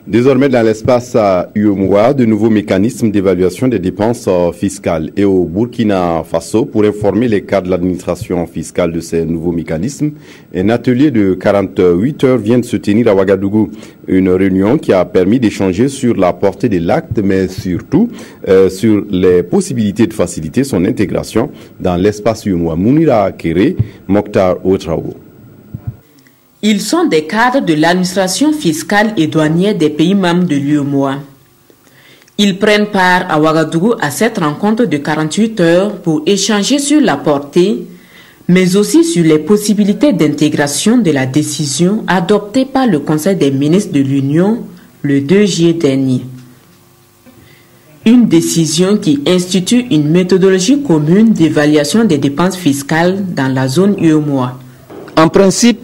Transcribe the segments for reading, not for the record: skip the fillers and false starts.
Désormais, dans l'espace UEMOA, de nouveaux mécanismes d'évaluation des dépenses fiscales. Et au Burkina Faso, pour informer les cadres de l'administration fiscale de ces nouveaux mécanismes, un atelier de 48 heures vient de se tenir à Ouagadougou. Une réunion qui a permis d'échanger sur la portée de l'acte, mais surtout sur les possibilités de faciliter son intégration dans l'espace UEMOA. Mounira Kéré, Mokhtar Ouetraogo. Ils sont des cadres de l'administration fiscale et douanière des pays membres de l'UEMOA. Ils prennent part à Ouagadougou à cette rencontre de 48 heures pour échanger sur la portée, mais aussi sur les possibilités d'intégration de la décision adoptée par le Conseil des ministres de l'Union le 2 juillet dernier. Une décision qui institue une méthodologie commune d'évaluation des dépenses fiscales dans la zone UEMOA. En principe,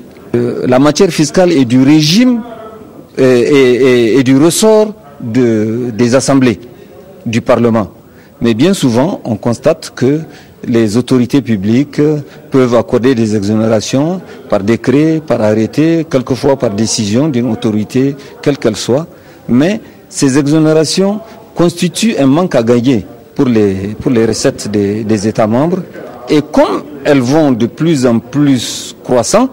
la matière fiscale est du régime et du ressort des assemblées du Parlement. Mais bien souvent, on constate que les autorités publiques peuvent accorder des exonérations par décret, par arrêté, quelquefois par décision d'une autorité, quelle qu'elle soit. Mais ces exonérations constituent un manque à gagner pour les recettes des États membres. Et comme elles vont de plus en plus croissant,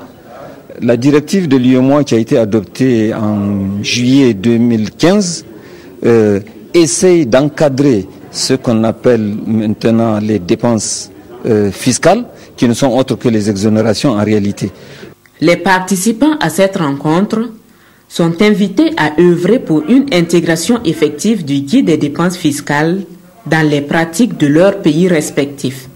la directive de l'UEMOA qui a été adoptée en juillet 2015 essaye d'encadrer ce qu'on appelle maintenant les dépenses fiscales, qui ne sont autres que les exonérations en réalité. Les participants à cette rencontre sont invités à œuvrer pour une intégration effective du guide des dépenses fiscales dans les pratiques de leurs pays respectifs.